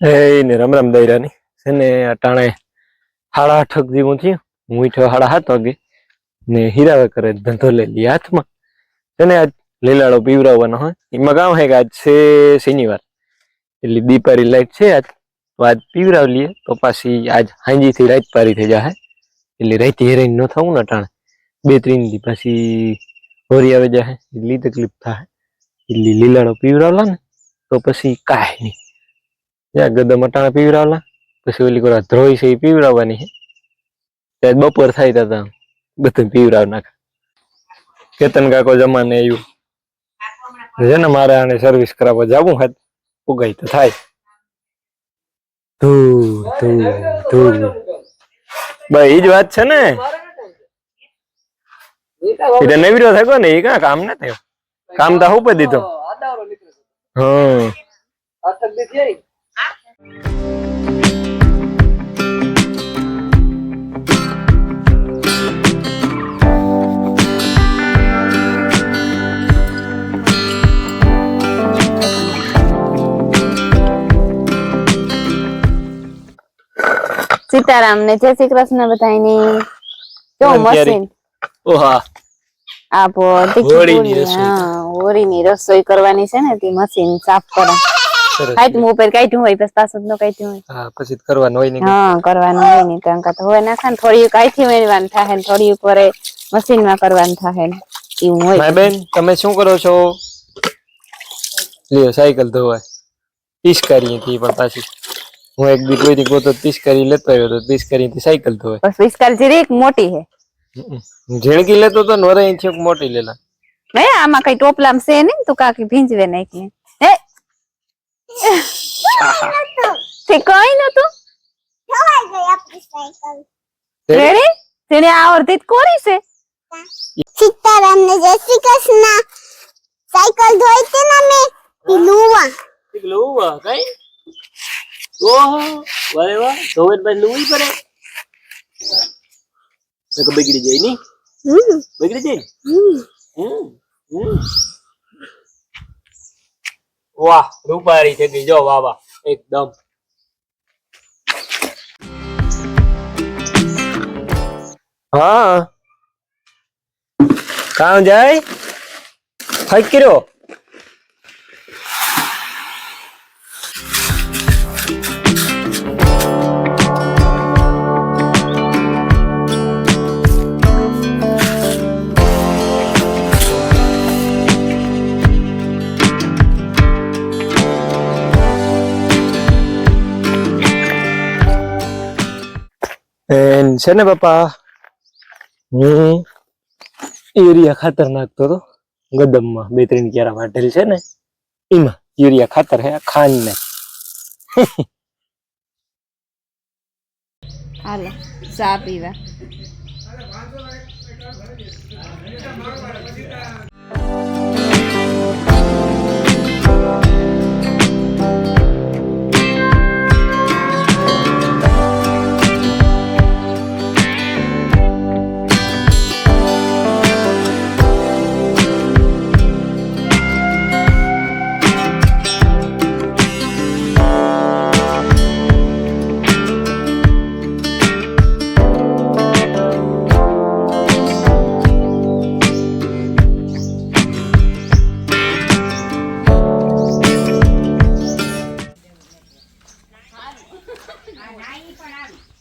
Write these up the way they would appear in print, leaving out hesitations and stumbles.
ને રામ રામ દાયરાની છે ને અટાણે 8:30 જેવું થયું. હું ઉઠ્યો 7:30 વાગે ને હીરાવે કરે ધંધો લઈ લી હાથમાં. છે આજ લીલાડો પીવરાવવાનો હોય એમાં કામ હે કે આજ છે શનિવાર એટલે દીપારી લાઈટ છે આજ તો આજ પીવરાવ લઈએ તો પાછી આજ હાંજી થી રાત પારી થઈ જાય એટલે રાતે હેરાન ન થવું ને અટાણે 2-3 દી પાછી હોરી આવી જાય એટલી તકલીફ થાય એટલે લીલાડો પીવરાવલા ને તો પછી કાંઈ નહીં ત્યાં ગદા મટાણા પીવરાવલા પછી ઓલી કોરા ધ્રોઈ છે એ પીવરાવવાની છે ત્યાં બપોર થાય ત્યાં બધું પીવરાવ નાખે. કેતન કાકો જમાને આવ્યું છે ને મારે આને સર્વિસ કરાવવા જવું હોય ઉગાઈ તો થાય ધૂ ધૂ ધૂ ભાઈ એ જ વાત છે ને એટલે નવીરો થયો ને એ કામ ના થયો કામ તો ઉપર દીધો. હા સીતારામ ને જય શ્રી કૃષ્ણ બધાને. જો મશીન ઓહા આપો હોળીની રસોઈ કરવાની છે ને તે મશીન સાફ કરે. કાઢ્યું ઉપર કાઢ્યું હોય પછી પાછું ન કાઢ્યું હોય હા પછી કરવાનું હોય ને. હા કરવાનું હોય ને કારણ કે હોય નાખે ને થોડી કાઢી વેણવાનું થાય ને થોડી ઉપર મશીન માં કરવાનું થાય એવું હોય. માય બેન તમે શું કરો છો? લ્યો સાયકલ ધોવાય પિચકારી હતી પણ પાછી હું એક દી કોઈ ગોતો પિચકારી લેતો આવ્યો તો પિચકારી થી સાયકલ ધોવાય. બસ પિચકારી જરીક મોટી હે ઝીણકી લેતો તો નોરે ઇંચ મોટી લેલા મે આમાં કઈ ટોપલામ છે ને તું કાકી ભીંજવે નાખી હે તે કઈ નતું ધોવાઈ ગઈ આપણી સાયકલ રેડી તેને આવડતી કોરી છે. સીતારામ ને જય શ્રી કૃષ્ણ. સાયકલ ધોઈ તે ના મે લુવા કઈ ઓહો વારે વાહ ધોવે બાદ લુવી પડે તો બગડી જાય ની. બગડી જાય. વાહ રૂપારી થઈ ગઈ જો વાહ વાહ એકદમ. હા કામ જાય ફાઈક કર્યો. છે ને પપ્પા હું યુરિયા ખાતર નાખતો હતો ગદમમાં 2-3 ક્યારા વાટેલ છે ને એમાં યુરિયા ખાતર હે ખાંડ ને. હાલો ચા પીવા.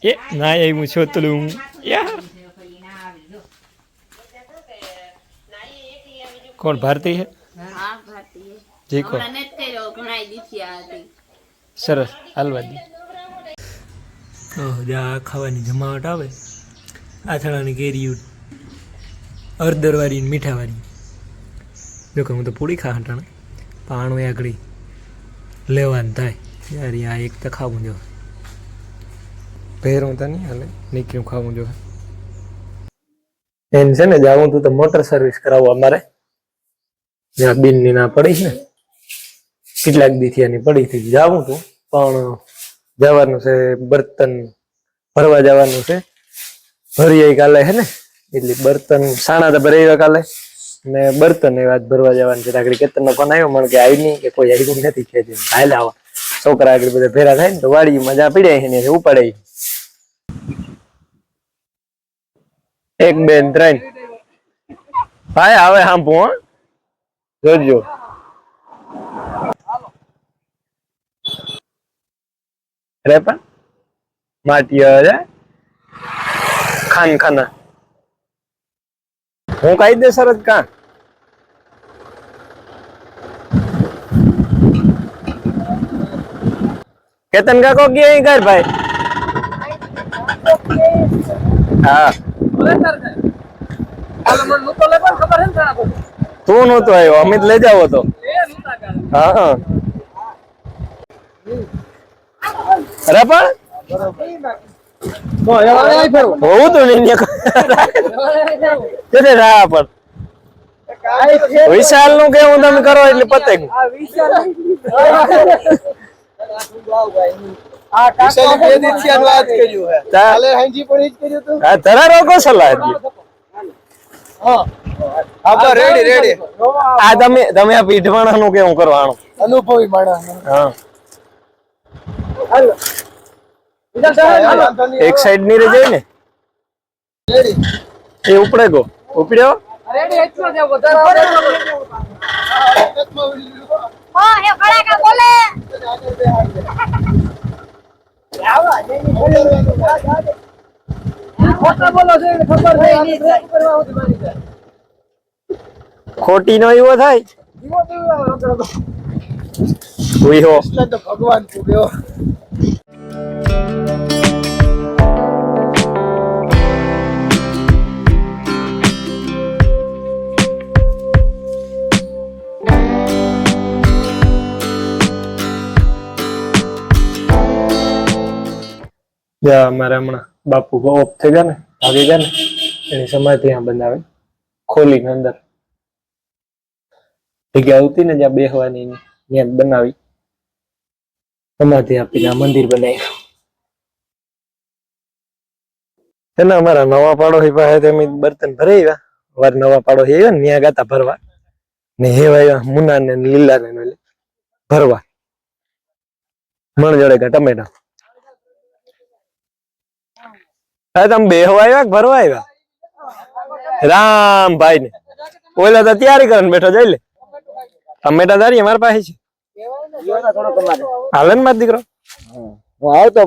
એ ના આવ્યું છોતલું યાર. કોણ ભારતી હે? હા ભારતી જી કો મને જ કર્યો ઘણાઈ દીથી આ હતી સરસ હાલવા દી. જા ખાવાની જમાવટ આવે આથાણાની કેરી અડદરવાળી મીઠાવાળી. જો કે હું તો પૂરી ખા હટાણે પાણું આગળ લેવાનું થાય યાર આ એક તો ખાવું જો પહેરું તો નહીં હાલે નીકળ્યું ખાવું જો. એમ છે ને જાવું તું તો મોટર સર્વિસ કરાવવા અમારે જ્યાં બિનની ના પડી ને કેટલાક દીથી આની પડી હતી જાવું તું પણ જવાનું છે બર્તન ભરવા જવાનું છે. ભરીએ કાલે હે ને એટલે બર્તન સાણા તો ભરાઈ કાલે ને બર્તન એ વાત ભરવા જવાનું છે. આગળ કેતનનો ફોન આવ્યો મને કે આવી નહીં કે કોઈ આવ્યું નથી કે હાલ આવા છોકરા આગળ બધા ભેરા થાય ને તો વાડી મજા પીડે એને ઉપાડે 1 2 3 ભાઈ હવે સાંભળો હો જોજો રે પણ માટી આવે ખાના હું કાયદેસર જ કાં કેતન કાકો ગયા ઘર ભાઈ હા તું નહોતો આવ્યો અમિત લઈ જાવ તો હા અરે પણ હોવું તો નહીં હા પણ વિશાલ નું કેવું તમે કરો એટલે પતે તમે આ પીઠવાણા નું કેવું કરવાનું અનુભવી માણસ એક સાઈડ ની રે જાય ને એ ઉપડે ગો ઉપડ્યો ખોટી નો એવો થાય ભગવાન પૂર્યો અમારે હમણાં બાપુ ઓફ થઈ ગયા ને આવી ગયા ને એની સમાધિ ત્યાં બનાવે ખોલી અંદર જગ્યા આવતી ને જ્યાં બેહવાની ત્યાં બનાવી સમાધિ આપીને આ મંદિર બનાવ્યું એને અમારા નવા પાડોશી પાસે તમે બર્તન ભરાઈ આવ્યા વાર નવા પાડોશી આવ્યા ને ત્યાં ગાતા ભરવા ને હેવાયા મુના ને લીલા ને ભરવા મણ જોડે ટમેટા તમે બેહવા આવ્યા કે ભરવા આવ્યા રામભાઈ ને ઓલા તો તૈયારી કરીને બેઠો જઈ લે ટમેટા દારી અમારી પાસે છે હાલે ને મારો દીકરો હું આવતો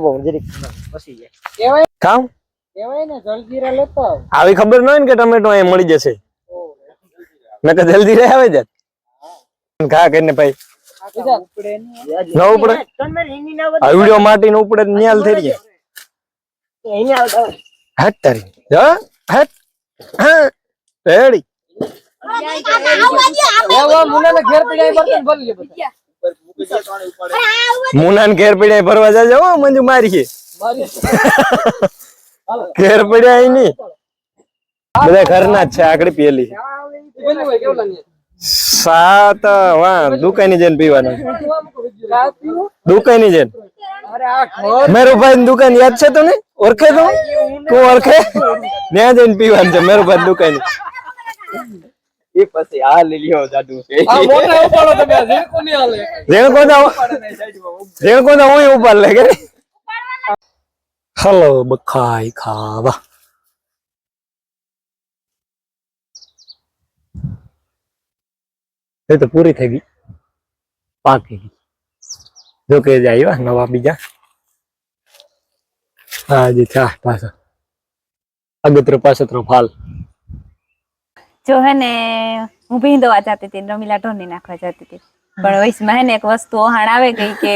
ખાવ આવી ખબર ન હોય ને કે ટમેટો અહીં મળી જશે મેં કે જલ્દી રે આવે જાત ઘા કરીને ભાઈ ન ઉપડે આ વિડીયો માટી નો ઉપડે ન્યાલ થઈ જાય હટ તારી હટ હા રેડી મુના ને ઘેર પીડ્યા ભરવા જાજો મંજુ મારી છે ઘેર પડ્યા નઈ બધા ઘરના જ છે આગળ પેલી સાત વાહ દુકાની જઈને પીવાનું દુકાની જઈને મેરુભાઈ ની દુકાન યાદ છે તને ઓળખે તું તું ઓળખે ત્યાં જઈને પીવાનું છે મેરુભાઈ દુકાન એ પછી આ લીલીઓ જાદુ છે રેણકો ના હું ઉપાડ લે કે હલો બખાઈ ખાવા એ તો પૂરી થઈ ગઈ પાકી ગઈ જો કે આવ્યા નવા બીજા હાજી થા પાછા અગત્ર પાછો ફાલ જો હે ને હું ભીંદવા જતી હતી રમીલા ઢોરની નાખવા જતી હતી પણ વૈશમાં હે ને એક વસ્તુ ઓહાણ આવે ગઈ કે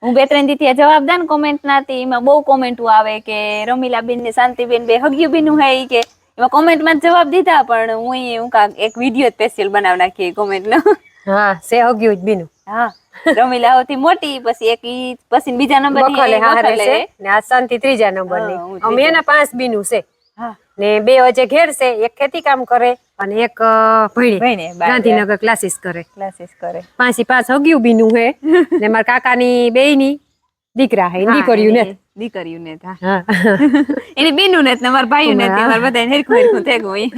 હું 2-3 દી થી જવાબ દા ને કોમેન્ટ ના હતી એમાં બહુ કોમેન્ટો આવે કે રમીલા બેન ને શાંતિબેન બે હગ્યું બીનું હે કે એમાં કોમેન્ટ માં જવાબ દીધા પણ હું એક વિડીયો સ્પેશિયલ બનાવી નાખી કોમેન્ટ નો હા સે હગ્યું જ બીનું હા રમીલા હોતી મોટી પછી એક પછી બીજા નંબર બખલે હારે છે ને આ શાંતિ ત્રીજા નંબર ની અમે એના 5 બીનું છે હા ને 2 વચ્ચે ઘેર છે એક ખેતી કામ કરે અને એક ભણે ગાંધીનગર ક્લાસીસ કરે 5 હગ્યું બીનું હે ને મારા કાકાની બેયની દીકરા હે દીકરીયું ને હા એની બેનું ને તમારા ભાઈ ને તમારા બધા હરખું હરખું થઈ ગયું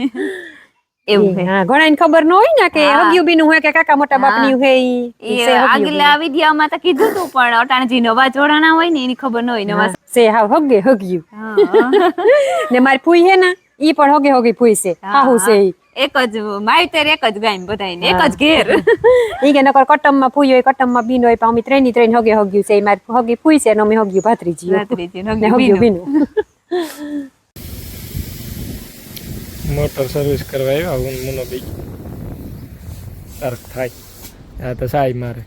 એવું હે હા ઘણા ખબર ન હોય ને કે હા. હગિયું બીનું હોય કે કાકા મોટા હા. બાપની હોય ઈ એ છે હગિયું આગલા વિડિયામાં તો કીધું તું પણ અટાણજી નવા જોડાણા હોય ને એની ખબર ન હોય બીનું. નવા હા, છે હાવ હગે હગિયું હા. ને મારી ફૂઈ હે ને ઈ પણ હગે હગી ફૂઈ છે હાહુ છે ઈ એક જ માયતર એક જ ગાય બધાને એક જ ઘેર ઈ કે નકર કટમમાં ફૂઈ હોય કટમમાં બીન હોય પણ અમે ત્રણની ત્રણ હગે હગ્યું છે ઈ મારી હગી ફૂઈ છે ને અમે હગ્યું ભાત્રીજી રાત્રિજી ને નગી હગ્યું બીનું. બીનું મોટર સર્વિસ કરવા આવ્યા હું મુનો બી તર્ક થાય આ તો સાઈ મારે